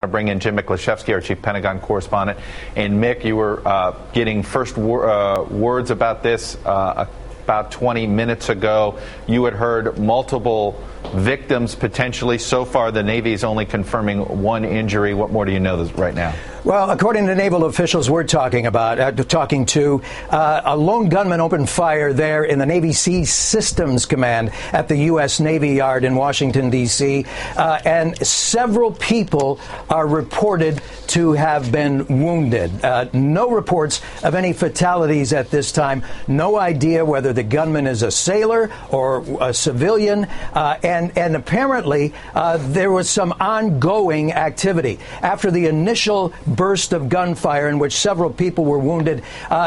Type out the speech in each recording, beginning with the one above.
bring in Jim Miklaszewski, our chief Pentagon correspondent. And Mick, you were getting first words about this about 20 minutes ago. You had heard multiple victims potentially. So far, the Navy is only confirming one injury. What more do you know right now? Well, according to naval officials we're talking to, a lone gunman opened fire there in the Navy Sea Systems Command at the U.S. Navy Yard in Washington, D.C., and several people are reported to have been wounded. No reports of any fatalities at this time. No idea whether the gunman is a sailor or a civilian, and apparently there was some ongoing activity. After the initial burst of gunfire in which several people were wounded,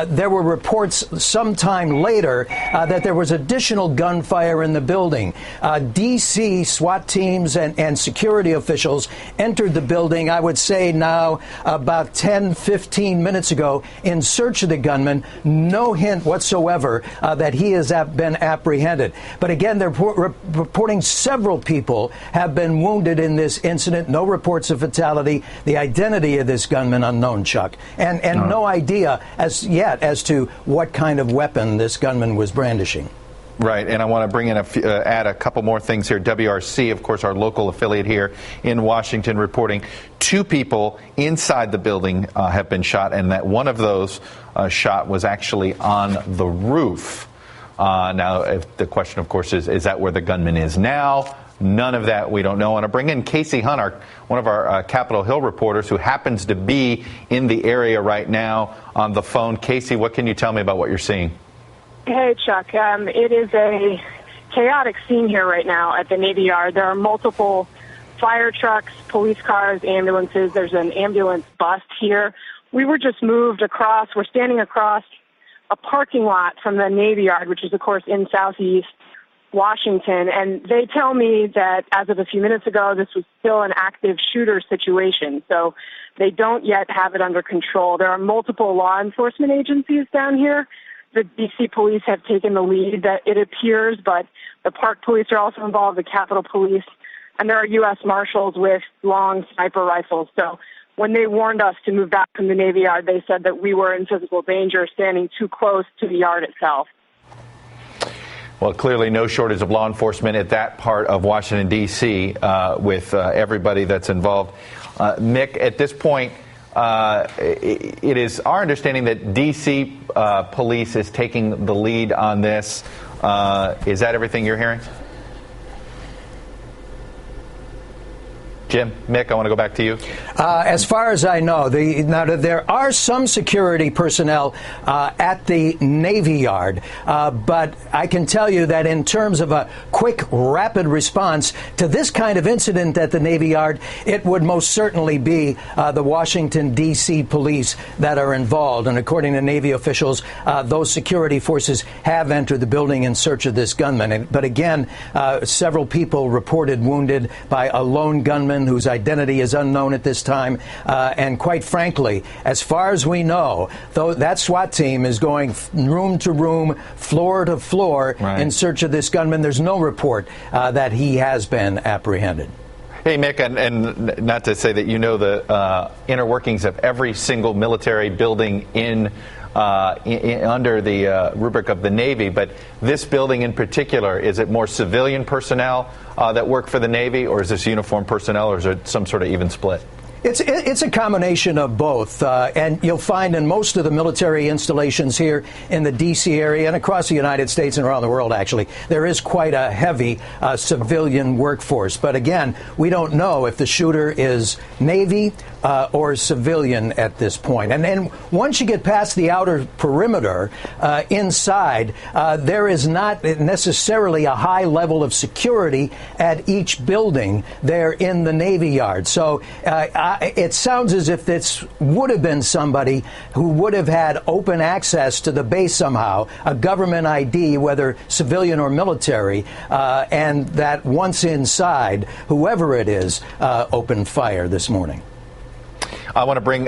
there were reports sometime later that there was additional gunfire in the building. D.C. SWAT teams and security officials entered the building, I would say now about 10, 15 minutes ago, in search of the gunman. No hint whatsoever that he has been apprehended. But again, they're reporting several people have been wounded in this incident. No reports of fatality. The identity of this gunman unknown, Chuck, and no idea as yet as to what kind of weapon this gunman was brandishing. Right, and I want to bring in add a couple more things here. WRC, of course, our local affiliate here in Washington, reporting 2 people inside the building have been shot, and that one of those shot was actually on the roof. Now, if the question, of course, is that where the gunman is now? None of that we don't know. I want to bring in Casey Hunt, one of our Capitol Hill reporters who happens to be in the area right now on the phone. Casey, what can you tell me about what you're seeing? Hey, Chuck. It is a chaotic scene here right now at the Navy Yard. There are multiple fire trucks, police cars, ambulances. There's an ambulance bus here. We were just moved across. We're standing across a parking lot from the Navy Yard, which is, of course, in southeast Washington, and they tell me that as of a few minutes ago, this was still an active shooter situation, so they don't yet have it under control. There are multiple law enforcement agencies down here. The D.C. police have taken the lead, that it appears, but the Park Police are also involved, the Capitol Police, and there are U.S. Marshals with long sniper rifles. So when they warned us to move back from the Navy Yard, they said that we were in physical danger standing too close to the yard itself. Well, clearly no shortage of law enforcement at that part of Washington, D.C., with everybody that's involved. Mick, at this point, it is our understanding that D.C. police is taking the lead on this. Is that everything you're hearing? Jim, Mick, I want to go back to you. As far as I know, there are some security personnel at the Navy Yard, but I can tell you that in terms of a quick, rapid response to this kind of incident at the Navy Yard, it would most certainly be the Washington, D.C. police that are involved. And according to Navy officials, those security forces have entered the building in search of this gunman. But again, several people reported wounded by a lone gunman whose identity is unknown at this time. And quite frankly, as far as we know, though, that SWAT team is going room to room, floor to floor, right, in search of this gunman. There's no report that he has been apprehended. Hey, Mick, and not to say that you know the inner workings of every single military building under the rubric of the Navy, but this building in particular, is it more civilian personnel that work for the Navy, or is this uniformed personnel, or is it some sort of even split? It's a combination of both, and you'll find in most of the military installations here in the D.C. area and across the United States and around the world, actually, there is quite a heavy civilian workforce. But again, we don't know if the shooter is Navy or civilian at this point. And then once you get past the outer perimeter, inside, there is not necessarily a high level of security at each building there in the Navy Yard. So it sounds as if this would have been somebody who would have had open access to the base somehow, a government ID, whether civilian or military, and that once inside, whoever it is, opened fire this morning. I want to bring